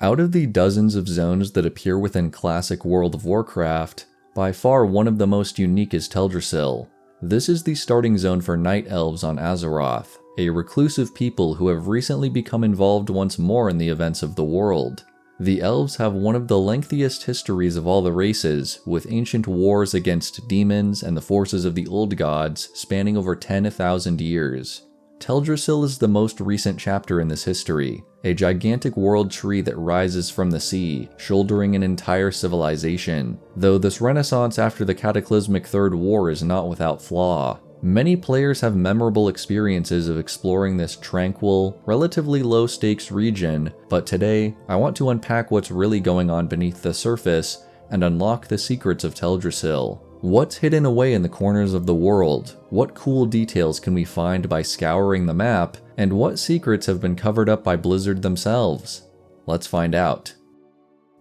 Out of the dozens of zones that appear within classic World of Warcraft, by far one of the most unique is Teldrassil. This is the starting zone for Night Elves on Azeroth, a reclusive people who have recently become involved once more in the events of the world. The Elves have one of the lengthiest histories of all the races, with ancient wars against demons and the forces of the Old Gods spanning over 10,000 years. Teldrassil is the most recent chapter in this history, a gigantic world tree that rises from the sea, shouldering an entire civilization, though this renaissance after the cataclysmic Third War is not without flaw. Many players have memorable experiences of exploring this tranquil, relatively low-stakes region, but today, I want to unpack what's really going on beneath the surface and unlock the secrets of Teldrassil. What's hidden away in the corners of the world? What cool details can we find by scouring the map? And what secrets have been covered up by Blizzard themselves? Let's find out.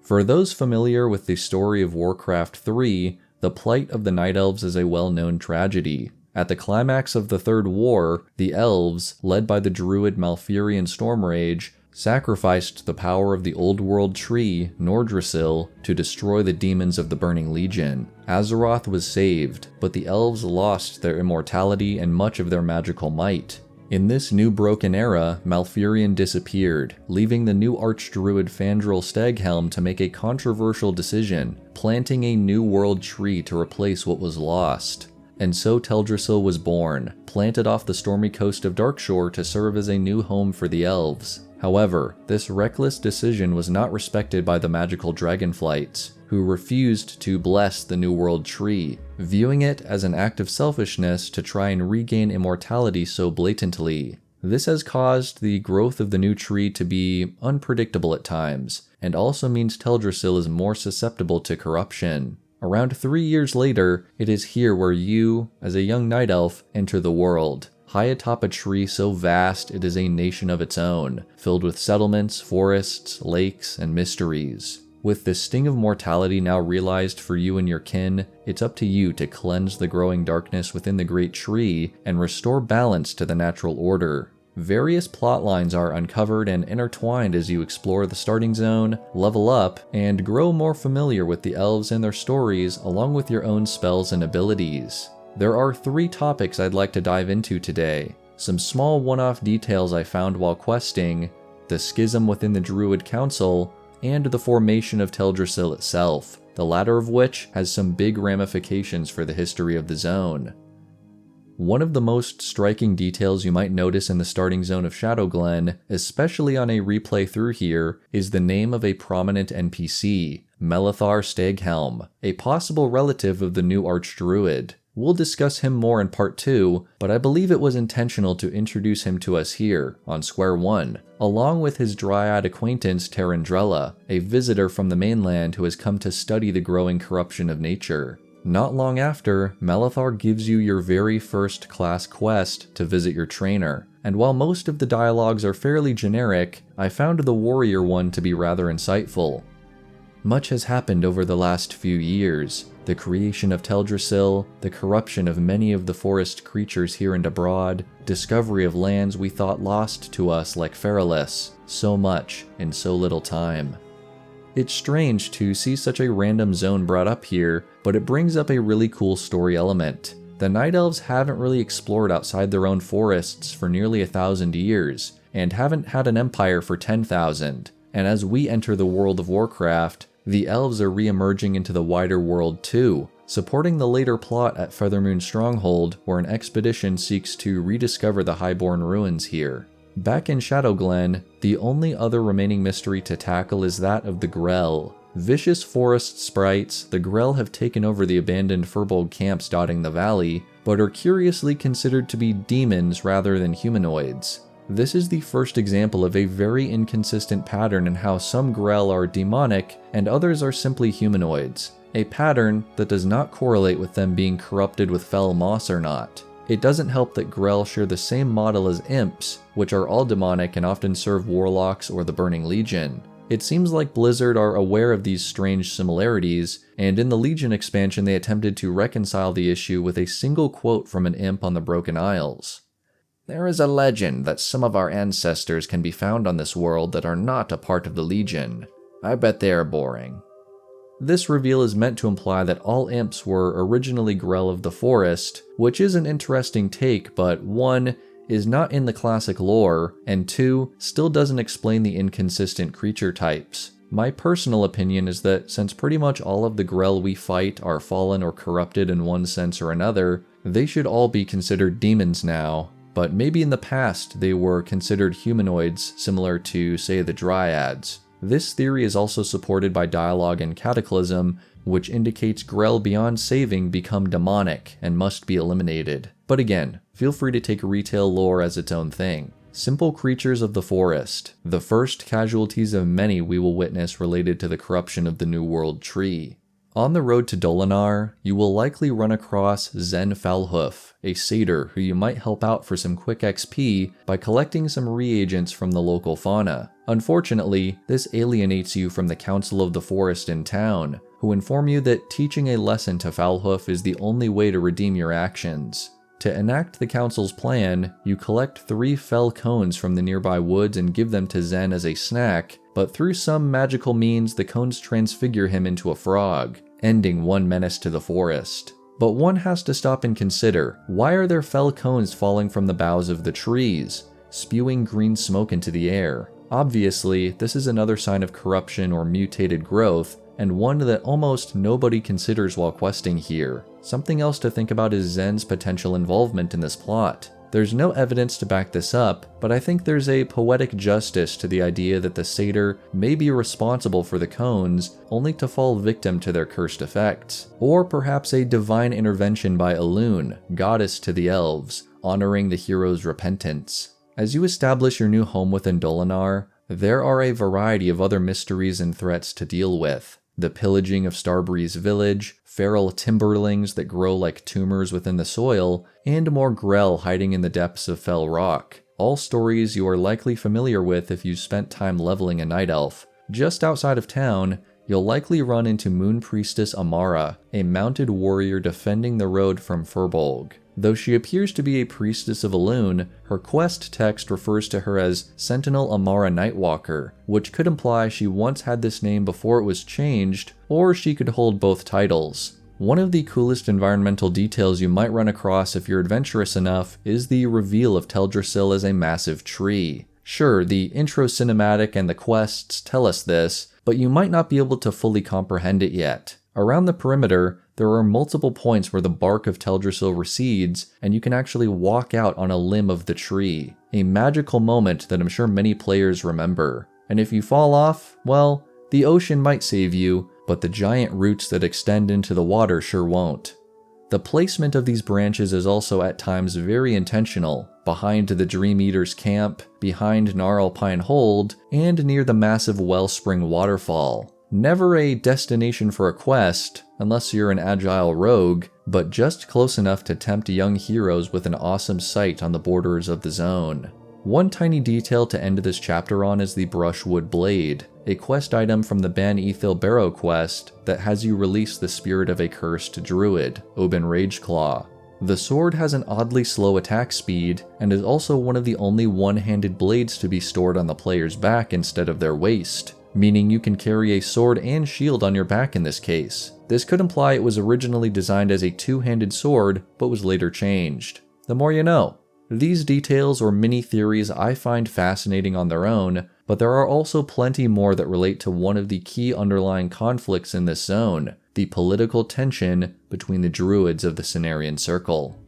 For those familiar with the story of Warcraft 3, the plight of the Night Elves is a well-known tragedy. At the climax of the Third War, the Elves, led by the druid Malfurion Stormrage, sacrificed the power of the old world tree, Nordrassil, to destroy the demons of the Burning Legion. Azeroth was saved, but the elves lost their immortality and much of their magical might. In this new broken era, Malfurion disappeared, leaving the new archdruid Fandral Staghelm to make a controversial decision, planting a new world tree to replace what was lost. And so Teldrassil was born, planted off the stormy coast of Darkshore to serve as a new home for the elves. However, this reckless decision was not respected by the magical dragonflights, who refused to bless the New World Tree, viewing it as an act of selfishness to try and regain immortality so blatantly. This has caused the growth of the new tree to be unpredictable at times, and also means Teldrassil is more susceptible to corruption. Around 3 years later, it is here where you, as a young night elf, enter the world. High atop a tree so vast it is a nation of its own, filled with settlements, forests, lakes, and mysteries. With the sting of mortality now realized for you and your kin, it's up to you to cleanse the growing darkness within the great tree and restore balance to the natural order. Various plot lines are uncovered and intertwined as you explore the starting zone, level up, and grow more familiar with the elves and their stories along with your own spells and abilities. There are 3 topics I'd like to dive into today. Some small one-off details I found while questing, the schism within the Druid Council, and the formation of Teldrassil itself, the latter of which has some big ramifications for the history of the zone. One of the most striking details you might notice in the starting zone of Shadowglen, especially on a replay through here, is the name of a prominent NPC, Melithar Staghelm, a possible relative of the new Archdruid. We'll discuss him more in part 2, but I believe it was intentional to introduce him to us here, on Square 1, along with his dryad acquaintance Terrandrella, a visitor from the mainland who has come to study the growing corruption of nature. Not long after, Melithar gives you your very first class quest to visit your trainer, and while most of the dialogues are fairly generic, I found the warrior one to be rather insightful. Much has happened over the last few years. The creation of Teldrassil, the corruption of many of the forest creatures here and abroad, discovery of lands we thought lost to us like Feralis, so much in so little time. It's strange to see such a random zone brought up here, but it brings up a really cool story element. The Night Elves haven't really explored outside their own forests for nearly 1,000 years, and haven't had an empire for 10,000, and as we enter the world of Warcraft, the elves are re-emerging into the wider world too, supporting the later plot at Feathermoon Stronghold, where an expedition seeks to rediscover the Highborn ruins here. Back in Shadowglen, the only other remaining mystery to tackle is that of the Grell. Vicious forest sprites, the Grell have taken over the abandoned Furbolg camps dotting the valley, but are curiously considered to be demons rather than humanoids. This is the first example of a very inconsistent pattern in how some Grell are demonic and others are simply humanoids, a pattern that does not correlate with them being corrupted with fell moss or not. It doesn't help that Grell share the same model as imps, which are all demonic and often serve warlocks or the Burning Legion. It seems like Blizzard are aware of these strange similarities, and in the Legion expansion they attempted to reconcile the issue with a single quote from an imp on the Broken Isles. There is a legend that some of our ancestors can be found on this world that are not a part of the Legion. I bet they are boring. This reveal is meant to imply that all imps were originally Grell of the Forest, which is an interesting take, but 1, is not in the classic lore, and 2, still doesn't explain the inconsistent creature types. My personal opinion is that since pretty much all of the Grell we fight are fallen or corrupted in one sense or another, they should all be considered demons now, but maybe in the past they were considered humanoids similar to, say, the Dryads. This theory is also supported by dialogue in Cataclysm, which indicates Grell beyond saving become demonic and must be eliminated. But again, feel free to take retail lore as its own thing. Simple creatures of the forest, the first casualties of many we will witness related to the corruption of the New World tree. On the road to Dolinar, you will likely run across Zen Falhoof, a satyr who you might help out for some quick XP by collecting some reagents from the local fauna. Unfortunately, this alienates you from the Council of the Forest in town, who inform you that teaching a lesson to Falhoof is the only way to redeem your actions. To enact the council's plan, you collect 3 fell cones from the nearby woods and give them to Zen as a snack, but through some magical means the cones transfigure him into a frog, ending one menace to the forest. But one has to stop and consider, why are there fell cones falling from the boughs of the trees, spewing green smoke into the air? Obviously, this is another sign of corruption or mutated growth, and one that almost nobody considers while questing here. Something else to think about is Zen's potential involvement in this plot. There's no evidence to back this up, but I think there's a poetic justice to the idea that the satyr may be responsible for the cones, only to fall victim to their cursed effects. Or perhaps a divine intervention by Elune, goddess to the elves, honoring the hero's repentance. As you establish your new home within Dolinar, there are a variety of other mysteries and threats to deal with. The pillaging of Starbreeze village, feral timberlings that grow like tumors within the soil, and more Grell hiding in the depths of Fell Rock. All stories you are likely familiar with if you spent time leveling a Night Elf. Just outside of town, you'll likely run into Moon Priestess Amara, a mounted warrior defending the road from Furbolg. Though she appears to be a priestess of Elune, her quest text refers to her as Sentinel Amara Nightwalker, which could imply she once had this name before it was changed, or she could hold both titles. One of the coolest environmental details you might run across if you're adventurous enough is the reveal of Teldrassil as a massive tree. Sure, the intro cinematic and the quests tell us this, but you might not be able to fully comprehend it yet. Around the perimeter, there are multiple points where the bark of Teldrassil recedes, and you can actually walk out on a limb of the tree. A magical moment that I'm sure many players remember. And if you fall off, well, the ocean might save you, but the giant roots that extend into the water sure won't. The placement of these branches is also at times very intentional, behind the Dream Eater's camp, behind Gnarlpine Hold, and near the massive Wellspring waterfall. Never a destination for a quest, unless you're an agile rogue, but just close enough to tempt young heroes with an awesome sight on the borders of the zone. One tiny detail to end this chapter on is the Brushwood Blade, a quest item from the Ban Ethil Barrow quest that has you release the spirit of a cursed druid, Oben Rageclaw. The sword has an oddly slow attack speed, and is also one of the only one-handed blades to be stored on the player's back instead of their waist, meaning you can carry a sword and shield on your back in this case. This could imply it was originally designed as a two-handed sword, but was later changed. The more you know. These details or mini-theories I find fascinating on their own, but there are also plenty more that relate to one of the key underlying conflicts in this zone, the political tension between the druids of the Cenarian Circle.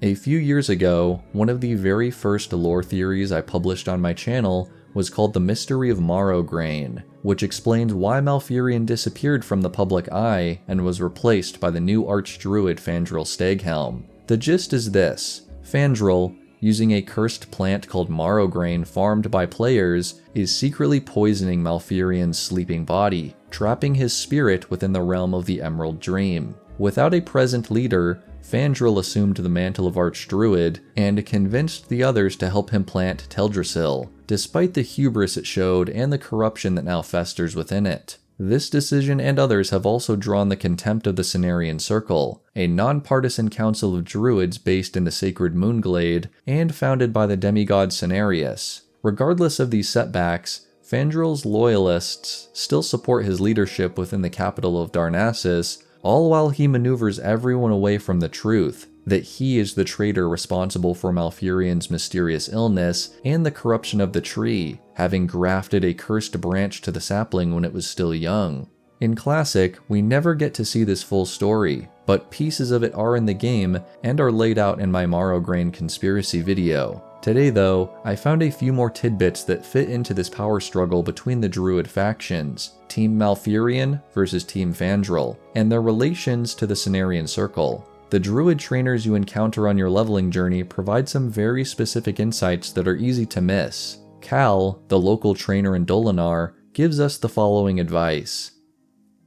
A few years ago, one of the very first lore theories I published on my channel was called The Mystery of Morrowgrain, which explains why Malfurion disappeared from the public eye and was replaced by the new Archdruid Fandral Staghelm. The gist is this: Fandral, using a cursed plant called Morrowgrain farmed by players, is secretly poisoning Malfurion's sleeping body, trapping his spirit within the realm of the Emerald Dream. Without a present leader, Fandral assumed the mantle of Archdruid and convinced the others to help him plant Teldrassil, despite the hubris it showed and the corruption that now festers within it. This decision and others have also drawn the contempt of the Cenarian Circle, a non-partisan council of druids based in the sacred Moonglade and founded by the demigod Cenarius. Regardless of these setbacks, Fandrel's loyalists still support his leadership within the capital of Darnassus, all while he maneuvers everyone away from the truth, that he is the traitor responsible for Malfurion's mysterious illness and the corruption of the tree, having grafted a cursed branch to the sapling when it was still young. In Classic, we never get to see this full story, but pieces of it are in the game and are laid out in my Morrowgrain conspiracy video. Today though, I found a few more tidbits that fit into this power struggle between the Druid factions, Team Malfurion versus Team Fandrel, and their relations to the Cenarian Circle. The Druid trainers you encounter on your leveling journey provide some very specific insights that are easy to miss. Cal, the local trainer in Dolinar, gives us the following advice.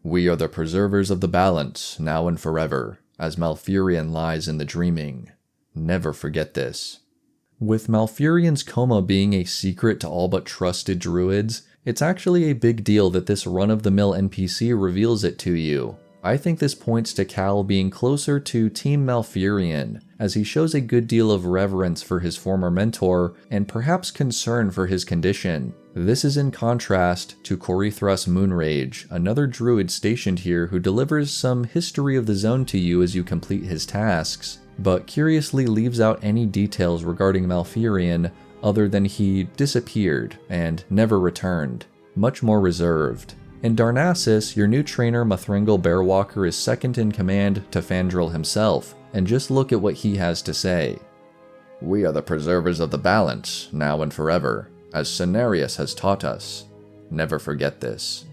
"We are the preservers of the balance, now and forever, as Malfurion lies in the dreaming. Never forget this." With Malfurion's coma being a secret to all but trusted druids, it's actually a big deal that this run-of-the-mill NPC reveals it to you. I think this points to Cal being closer to Team Malfurion, as he shows a good deal of reverence for his former mentor and perhaps concern for his condition. This is in contrast to Corithras Moonrage, another druid stationed here who delivers some history of the zone to you as you complete his tasks, but curiously leaves out any details regarding Malfurion other than he disappeared and never returned, much more reserved. In Darnassus, your new trainer Mathringal Bearwalker is second in command to Fandrel himself, and just look at what he has to say. "We are the preservers of the balance, now and forever, as Cenarius has taught us. Never forget this."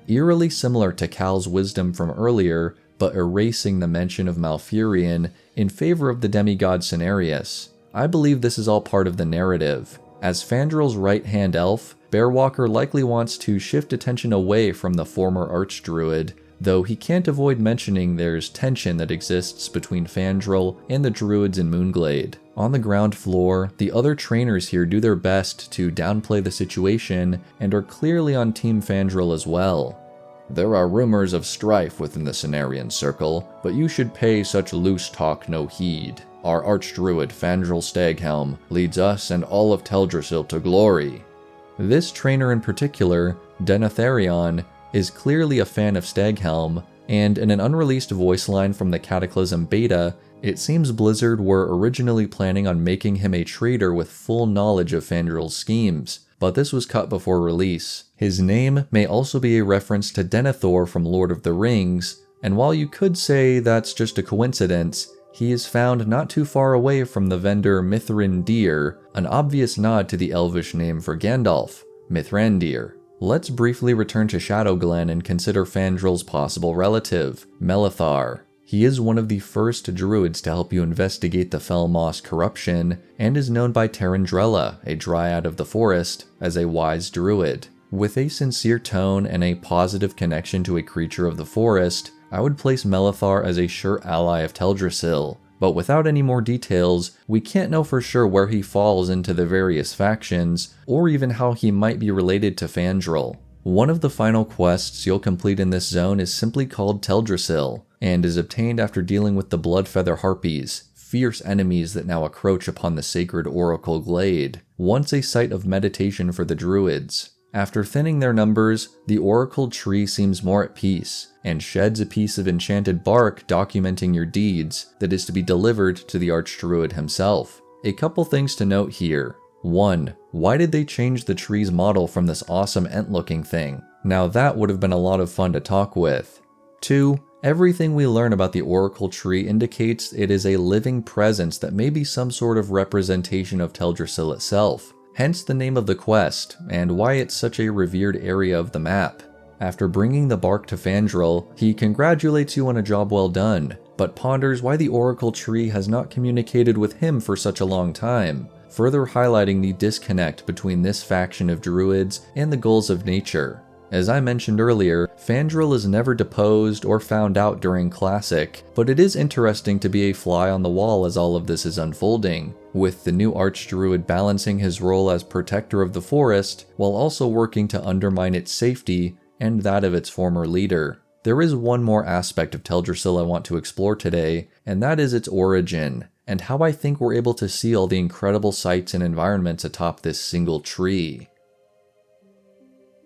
Eerily similar to Cal's wisdom from earlier, but erasing the mention of Malfurion in favor of the demigod Cenarius. I believe this is all part of the narrative. As Fandrel's right-hand elf, Bearwalker likely wants to shift attention away from the former archdruid, though he can't avoid mentioning there's tension that exists between Fandrel and the druids in Moonglade. On the ground floor, the other trainers here do their best to downplay the situation and are clearly on Team Fandrel as well. "There are rumors of strife within the Cenarian Circle, but you should pay such loose talk no heed. Our archdruid Fandrel Staghelm leads us and all of Teldrassil to glory." This trainer in particular, Denatharion, is clearly a fan of Staghelm, and in an unreleased voice line from the Cataclysm beta, it seems Blizzard were originally planning on making him a traitor with full knowledge of Fandrel's schemes, but this was cut before release. His name may also be a reference to Denethor from Lord of the Rings, and while you could say that's just a coincidence, he is found not too far away from the vendor Mithrandir, an obvious nod to the elvish name for Gandalf, Mithrandir. Let's briefly return to Shadowglen and consider Fandrel's possible relative, Melithar. He is one of the first druids to help you investigate the Felmoss corruption, and is known by Terendrella, a dryad of the forest, as a wise druid. With a sincere tone and a positive connection to a creature of the forest, I would place Melithar as a sure ally of Teldrassil, but without any more details, we can't know for sure where he falls into the various factions, or even how he might be related to Fandrel. One of the final quests you'll complete in this zone is simply called Teldrassil, and is obtained after dealing with the Bloodfeather Harpies, fierce enemies that now encroach upon the sacred Oracle Glade, once a site of meditation for the druids. After thinning their numbers, the Oracle Tree seems more at peace, and sheds a piece of enchanted bark documenting your deeds that is to be delivered to the Archdruid himself. A couple things to note here. 1. Why did they change the tree's model from this awesome ent-looking thing? Now that would have been a lot of fun to talk with. 2. Everything we learn about the Oracle Tree indicates it is a living presence that may be some sort of representation of Teldrassil itself. Hence the name of the quest, and why it's such a revered area of the map. After bringing the bark to Fandrel, he congratulates you on a job well done, but ponders why the Oracle Tree has not communicated with him for such a long time, further highlighting the disconnect between this faction of druids and the goals of nature. As I mentioned earlier, Fandrel is never deposed or found out during Classic, but it is interesting to be a fly on the wall as all of this is unfolding, with the new Archdruid balancing his role as protector of the forest while also working to undermine its safety and that of its former leader. There is one more aspect of Teldrassil I want to explore today, and that is its origin, and how I think we're able to see all the incredible sights and environments atop this single tree.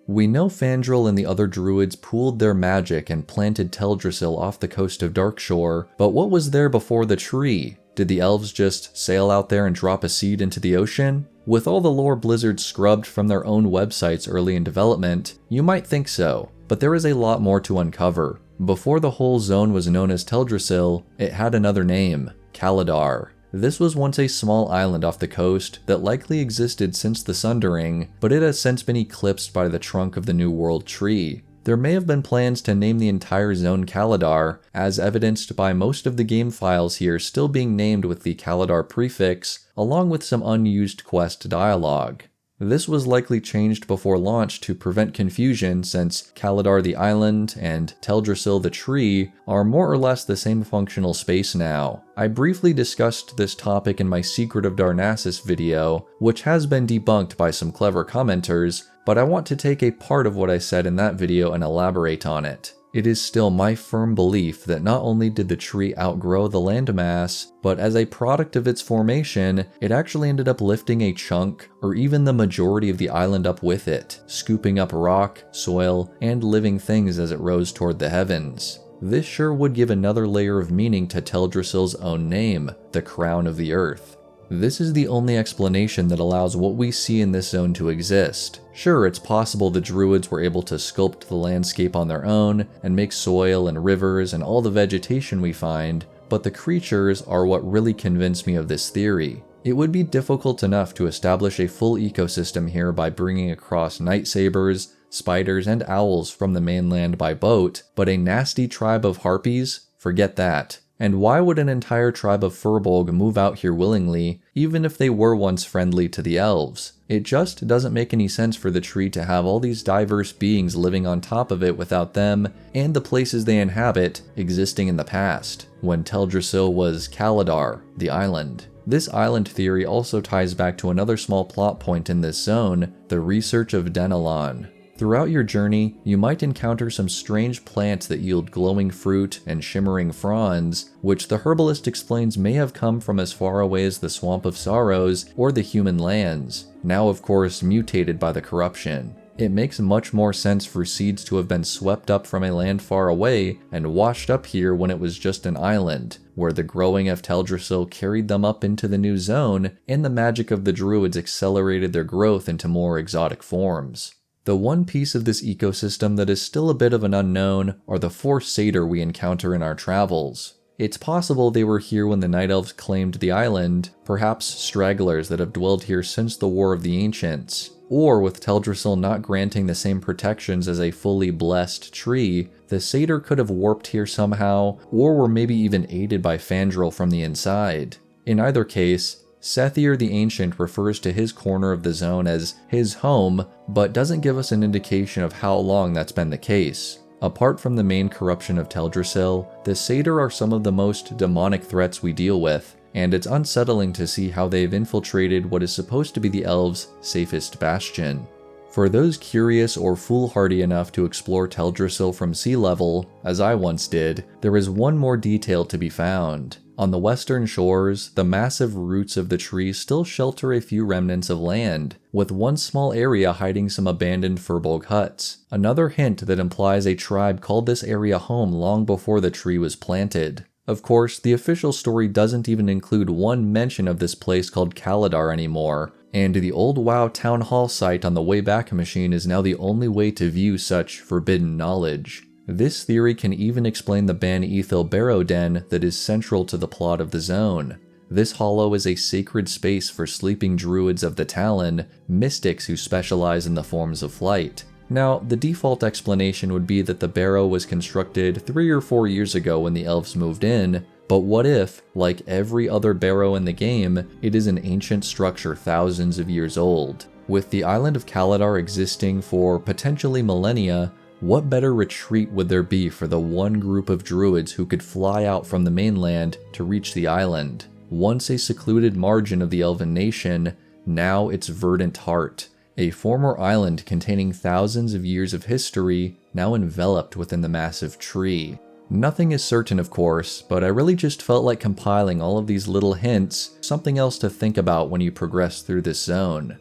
We know Fandral and the other druids pooled their magic and planted Teldrassil off the coast of Darkshore, but what was there before the tree? Did the elves just sail out there and drop a seed into the ocean? With all the lore Blizzard scrubbed from their own websites early in development, you might think so, but there is a lot more to uncover. Before the whole zone was known as Teldrassil, it had another name, Kalidar. This was once a small island off the coast that likely existed since the Sundering, but it has since been eclipsed by the trunk of the New World tree. There may have been plans to name the entire zone Kalidar, as evidenced by most of the game files here still being named with the Kalidar prefix, along with some unused quest dialogue. This was likely changed before launch to prevent confusion, since Kalidar the island and Teldrassil the tree are more or less the same functional space now. I briefly discussed this topic in my Secret of Darnassus video, which has been debunked by some clever commenters, but I want to take a part of what I said in that video and elaborate on it. It is still my firm belief that not only did the tree outgrow the landmass, but as a product of its formation, it actually ended up lifting a chunk, or even the majority of the island up with it, scooping up rock, soil, and living things as it rose toward the heavens. This sure would give another layer of meaning to Teldrassil's own name, the Crown of the Earth. This is the only explanation that allows what we see in this zone to exist. Sure, it's possible the druids were able to sculpt the landscape on their own and make soil and rivers and all the vegetation we find, but the creatures are what really convince me of this theory. It would be difficult enough to establish a full ecosystem here by bringing across night sabers, spiders, and owls from the mainland by boat, but a nasty tribe of harpies? Forget that. And why would an entire tribe of Furbolg move out here willingly, even if they were once friendly to the elves? It just doesn't make any sense for the tree to have all these diverse beings living on top of it without them, and the places they inhabit, existing in the past, when Teldrassil was Kalidar, the island. This island theory also ties back to another small plot point in this zone, the research of Denalon. Throughout your journey, you might encounter some strange plants that yield glowing fruit and shimmering fronds, which the herbalist explains may have come from as far away as the Swamp of Sorrows or the human lands, now of course mutated by the corruption. It makes much more sense for seeds to have been swept up from a land far away and washed up here when it was just an island, where the growing of Teldrassil carried them up into the new zone, and the magic of the druids accelerated their growth into more exotic forms. The one piece of this ecosystem that is still a bit of an unknown are the 4 satyr we encounter in our travels. It's possible they were here when the Night Elves claimed the island, perhaps stragglers that have dwelled here since the War of the Ancients. Or with Teldrassil not granting the same protections as a fully blessed tree, the satyr could have warped here somehow, or were maybe even aided by Fandral from the inside. In either case, Sethir the Ancient refers to his corner of the zone as his home, but doesn't give us an indication of how long that's been the case. Apart from the main corruption of Teldrassil, the satyr are some of the most demonic threats we deal with, and it's unsettling to see how they've infiltrated what is supposed to be the elves' safest bastion. For those curious or foolhardy enough to explore Teldrassil from sea level, as I once did, there is one more detail to be found. On the western shores, the massive roots of the tree still shelter a few remnants of land, with one small area hiding some abandoned Furbolg huts. Another hint that implies a tribe called this area home long before the tree was planted. Of course, the official story doesn't even include one mention of this place called Kalidar anymore, and the old WoW Town Hall site on the Wayback Machine is now the only way to view such forbidden knowledge. This theory can even explain the Ban Ethel Barrow Den that is central to the plot of the zone. This hollow is a sacred space for sleeping druids of the Talon, mystics who specialize in the forms of flight. Now, the default explanation would be that the barrow was constructed 3 or 4 years ago when the elves moved in, but what if, like every other barrow in the game, it is an ancient structure thousands of years old? With the island of Kalidar existing for potentially millennia, what better retreat would there be for the one group of druids who could fly out from the mainland to reach the island? Once a secluded margin of the elven nation, now its verdant heart, a former island containing thousands of years of history now enveloped within the massive tree. Nothing is certain, of course, but I really just felt like compiling all of these little hints, something else to think about when you progress through this zone.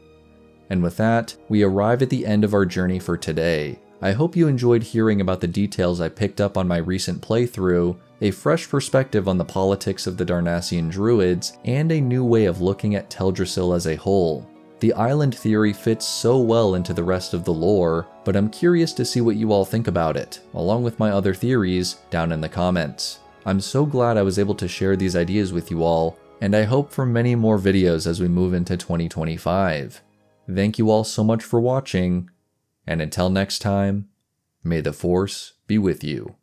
And with that, we arrive at the end of our journey for today. I hope you enjoyed hearing about the details I picked up on my recent playthrough, a fresh perspective on the politics of the Darnassian Druids, and a new way of looking at Teldrassil as a whole. The island theory fits so well into the rest of the lore, but I'm curious to see what you all think about it, along with my other theories, down in the comments. I'm so glad I was able to share these ideas with you all, and I hope for many more videos as we move into 2025. Thank you all so much for watching, and until next time, may the Force be with you.